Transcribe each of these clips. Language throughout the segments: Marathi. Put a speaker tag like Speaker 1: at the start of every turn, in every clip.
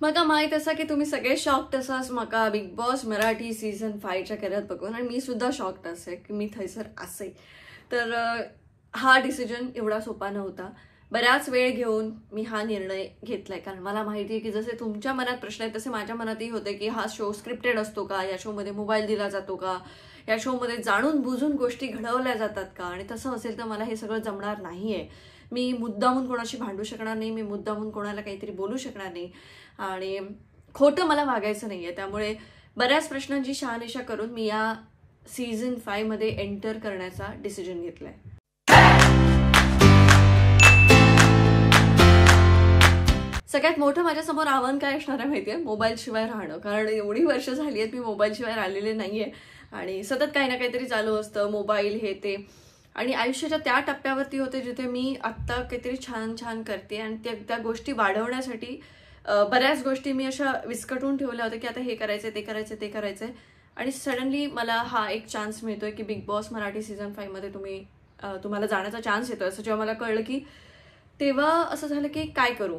Speaker 1: म्हाका माहीत आसा की तुम्ही सगळे शॉक्ड आसात म्हाका बिग बॉस मराठी सीझन 5च्या कॅरियर बघून आणि मी सुद्धा शॉक्ड असे की मी थंयसर असे तर हा डिसिजन एवढा सोपा नव्हता. बराच वेळ घेऊन मी हा निर्णय घेतलाय कारण मला माहिती आहे की जसे तुमच्या मनात प्रश्न आहेत तसे माझ्या मनातही होते की हा शो स्क्रिप्टेड असतो का, या शोमध्ये मोबाईल दिला जातो का, या शोमध्ये जाणून बुजून गोष्टी घडवल्या जातात का, आणि तसं असेल तर मला हे सगळं जमणार नाहीये. मी मुद्दामून कोणाशी भांडू शकणार नाही, मी मुद्दामून कोणाला काहीतरी बोलू शकणार नाही आणि खोटं मला वागायचं नाहीये. त्यामुळे बऱ्याच प्रश्नांची शहानिशा करून मी या सीझन 5 मध्ये एंटर करण्याचा डिसिजन घेतलाय. सगळ्यात मोठं माझ्यासमोर आव्हान काय असणार आहे माहितीये, मोबाईल शिवाय राहणं. कारण एवढी वर्ष झाली आहेत मी मोबाईल शिवाय राहिलेले नाहीये आणि सतत काही ना काहीतरी चालू असतं, मोबाईल हे ते. आणि आयुष्याच्या त्या टप्प्यावरती होते जिथे मी आत्ता काहीतरी छान छान करते आणि त्या गोष्टी वाढवण्यासाठी बऱ्याच गोष्टी मी अशा विस्कटून ठेवल्या होत्या की आता हे करायचंय, ते करायचंय, ते करायचंय. आणि सडनली मला हा एक चान्स मिळतोय की बिग बॉस मराठी सीझन 5 मध्ये तुम्हाला जाण्याचा चान्स येतोय. असं जेव्हा मला कळलं की तेव्हा असं झालं की काय करू.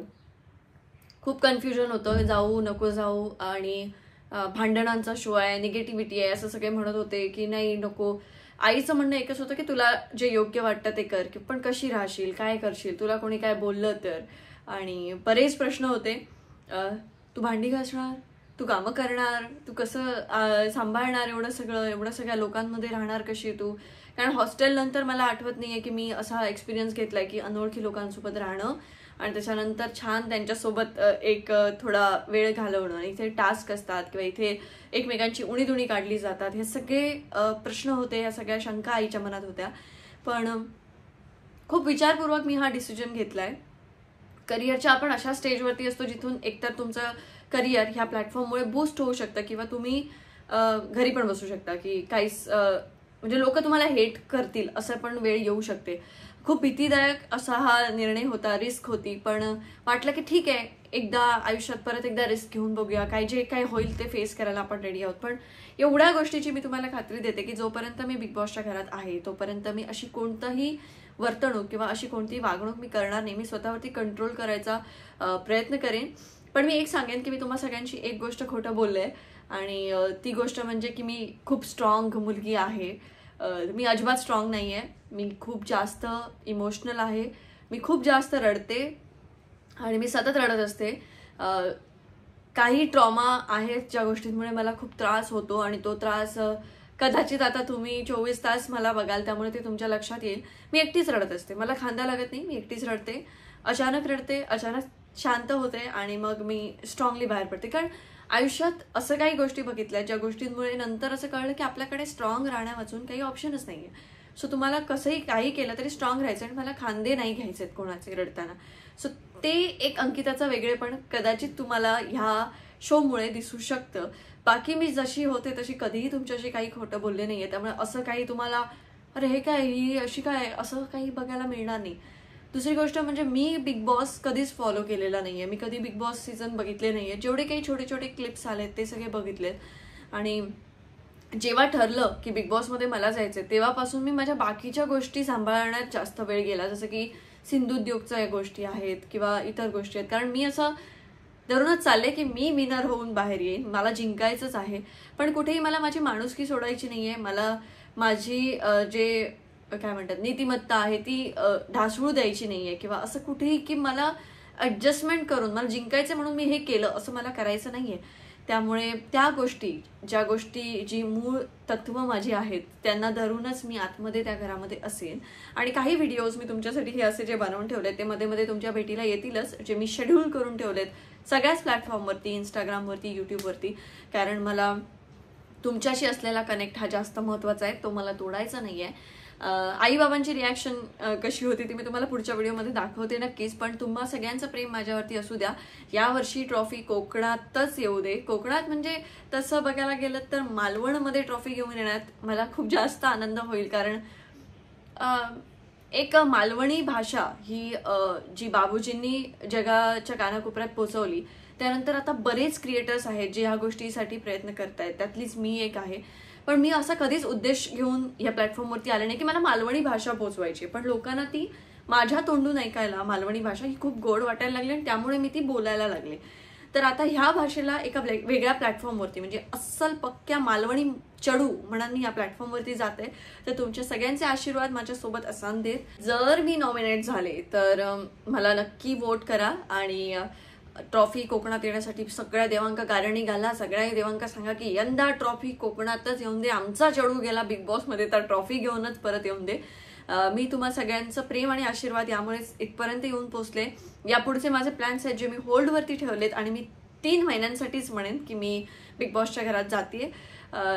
Speaker 1: खूप कन्फ्युजन होतं, जाऊ नको जाऊ, आणि भांडणांचा शो आहे, निगेटिव्हिटी आहे असं सगळे म्हणत होते की नाही नको. आईचं म्हणणं एकच होतं की तुला जे योग्य वाटतं ते कर, पण कशी राहशील, काय करशील, तुला कोणी काय बोललं तर. आणि बरेच प्रश्न होते. तू भांडी घासणार, तू कामं करणार, तू कसं सांभाळणार एवढं सगळ्या लोकांमध्ये राहणार कशी तू. कारण हॉस्टेल नंतर मला आठवत नाहीये की मी असा एक्सपिरियन्स घेतलाय की अनोळखी लोकांसोबत राहणं आणि त्याच्यानंतर छान त्यांच्यासोबत एक थोडा वेळ घालवणं. इथे टास्क असतात किंवा इथे एकमेकांची उणीधुणी काढली जातात, हे सगळे प्रश्न होते, या सगळ्या शंका आईच्या मनात होत्या. पण खूप विचारपूर्वक मी हा डिसिजन घेतलाय. करिअरच्या आपण अशा स्टेजवरती असतो जिथून एकतर तुमचं करिअर ह्या प्लॅटफॉर्ममुळे बूस्ट होऊ शकतं किंवा तुम्ही घरी पण बसू शकता की काहीच म्हणजे लोक तुम्हाला हेट करतील असं पण वेळ येऊ शकते. खूप भीतीदायक असा हा निर्णय होता, रिस्क होती, पण वाटलं की ठीक आहे, एकदा आयुष्यात परत एकदा रिस्क घेऊन बघूया, काय जे काय होईल ते फेस करायला आपण रेडी आहोत. पण एवढ्या गोष्टीची मी तुम्हाला खात्री देते की जोपर्यंत मी बिग बॉसच्या घरात आहे तोपर्यंत मी अशी कोणताही वर्तणूक किंवा अशी कोणतीही वागणूक मी करणार नाही. मी स्वतःवरती कंट्रोल करायचा प्रयत्न करेन. पण मी एक सांगेन की मी तुम्हा सगळ्यांची एक गोष्ट खोटं बोलले आणि ती गोष्ट म्हणजे की मी खूप स्ट्रॉंग मुलगी आहे. मी अजिबात स्ट्रॉंग नाही आहे. मी खूप जास्त इमोशनल आहे, मी खूप जास्त रडते आणि मी सतत रडत असते. काही ट्रॉमा आहेत ज्या गोष्टींमुळे मला खूप त्रास होतो आणि तो त्रास कदाचित आता तुम्ही 24 तास मला बघाल त्यामुळे ते तुमच्या लक्षात येईल. मी एकटीच रडत असते, मला खांदा लागत नाही, मी एकटीच रडते. अचानक रडते, अचानक शांत होते आणि मग मी स्ट्रॉंगली बाहेर पडते. कारण आयुष्यात असं काही गोष्टी बघितल्या ज्या गोष्टींमुळे नंतर असं कळलं की आपल्याकडे स्ट्रॉंग राहण्या वाचून काही ऑप्शनच नाहीये. सो तुम्हाला कसंही काही केलं तरी स्ट्रॉंग राहायचं आणि मला खांदे नाही घ्यायचेत कोणाचे रडताना. सो ते एक अंकिताचं वेगळेपण कदाचित तुम्हाला ह्या शोमुळे दिसू शकतं. बाकी मी जशी होते तशी कधीही तुमच्याशी काही खोटं बोलले नाहीये, त्यामुळे असं काही तुम्हाला अरे हे काय, ही अशी काय, असं काही बघायला मिळणार नाही. दुसरी गोष्ट म्हणजे मी बिग बॉस कधीच फॉलो केलेला नाहीये, मी कधी बिग बॉस सीझन बघितले नाहीये. जेवढे काही छोटे छोटे क्लिप्स आलेत ते सगळे बघितलेत आणि जेव्हा ठरलं की बिग बॉसमध्ये मला जायचंय तेव्हापासून मी माझ्या बाकीच्या गोष्टी सांभाळण्यात जास्त वेळ गेला. जसं की सिंधुद्योगच्या गोष्टी आहेत किंवा इतर गोष्टी आहेत. कारण मी असं धरूनच चालले की मी विनर होऊन बाहेर येईन, मला जिंकायचंच आहे. पण कुठेही मला माझी माणुसकी सोडायची नाहीये, मला माझी जे काय म्हणतात नीतिमत्ता आहे ती ढासळू द्यायची नाहीये किंवा असं कुठेही की मला ऍडजस्टमेंट करून मला जिंकायचं म्हणून मी हे केलं असं मला करायचं नाहीये. त्यामुळे त्या गोष्टी ज्या गोष्टी जी मूळ तत्व माझी आहेत त्यांना धरूनच मी आतमध्ये त्या घरामध्ये असेन. आणि काही व्हिडिओज मी तुमच्यासाठी हे असे जे बनवून ठेवलेत ते मध्ये मध्ये तुमच्या भेटीला येतीलच, जे मी शेड्यूल करून ठेवलेत सगळ्याच प्लॅटफॉर्मवरती, इंस्टाग्रामवरती, यूट्यूबवरती. कारण मला तुमच्याशी असलेला कनेक्ट हा जास्त महत्त्वाचा आहे, तो मला तोडायचा नाहीये. आई बाबांची रिॲक्शन कशी होती ती मी तुम्हाला पुढच्या व्हिडिओमध्ये दाखवते नक्कीच. पण तुम्हा सगळ्यांचं प्रेम माझ्यावरती असू द्या. यावर्षी ट्रॉफी कोकणातच येऊ दे. कोकणात म्हणजे तसं बघायला गेलं तर मालवणमध्ये ट्रॉफी घेऊन येण्यात मला खूप जास्त आनंद होईल. कारण एक मालवणी भाषा ही जी बाबूजींनी जगाच्या कानाकोपऱ्यात पोहोचवली, त्यानंतर आता बरेच क्रिएटर्स आहेत जे ह्या गोष्टीसाठी प्रयत्न करतायत, त्यातलीच मी एक आहे. पण मी असा कधीच उद्देश घेऊन या प्लॅटफॉर्मवरती आले नाही की मला मालवणी भाषा पोहोचवायची, पण लोकांना ती माझ्या तोंडून ऐकायला मालवणी भाषा ही खूप गोड वाटायला लागली आणि त्यामुळे मी ती बोलायला लागले. तर आता ह्या भाषेला एका वेगळ्या प्लॅटफॉर्मवरती म्हणजे अस्सल पक्क्या मालवणी चढू म्हणून मी या प्लॅटफॉर्मवरती जाते. तर तुमच्या सगळ्यांचे आशीर्वाद माझ्यासोबत असाल देत. जर मी नॉमिनेट झाले तर मला नक्की वोट करा आणि ट्रॉफी कोकणात येण्यासाठी सगळ्या देवांका गारणी घाला. सगळ्या देवांका सांगा की यंदा ट्रॉफी कोकणातच येऊन दे. आमचा चढू गेला बिग बॉस मध्ये तर ट्रॉफी घेऊनच परत येऊन दे. मी तुम्हा सगळ्यांचं प्रेम आणि आशीर्वाद यामुळेच इथपर्यंत येऊन पोहोचले. यापुढचे माझे प्लॅन्स आहेत जे मी होल्डवरती ठेवलेत आणि मी 3 महिन्यांसाठीच म्हणेन की मी बिग बॉसच्या घरात जाते.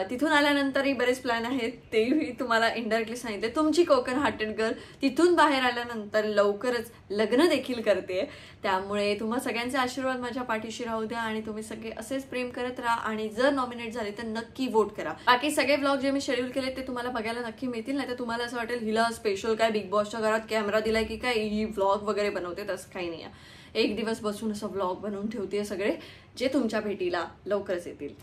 Speaker 1: तिथून आल्यानंतरही बरेच प्लॅन आहेत, तेही तुम्हाला इनडायरेक्टली सांगितले. तुमची कोकण हार्टेड गर्ल तिथून बाहेर आल्यानंतर लवकरच लग्न देखील करते. त्यामुळे तुम्हा सगळ्यांचे आशीर्वाद माझ्या पाठीशी राहू द्या आणि तुम्ही सगळे असेच प्रेम करत राहा आणि जर नॉमिनेट झाले तर नक्की वोट करा. बाकी सगळे व्लॉग जे मी शेड्यूल केले ते तुम्हाला बघायला नक्की मिळतील. नाही तर तुम्हाला असं वाटेल हिला स्पेशल काय बिग बॉसच्या घरात कॅमेरा दिलाय की काय ही व्लॉग वगैरे बनवते. तसं काही नाही. एक दिवस बसून असं व्लॉग बनवून ठेवते सगळे जे तुमच्या भेटीला लवकरच येतील.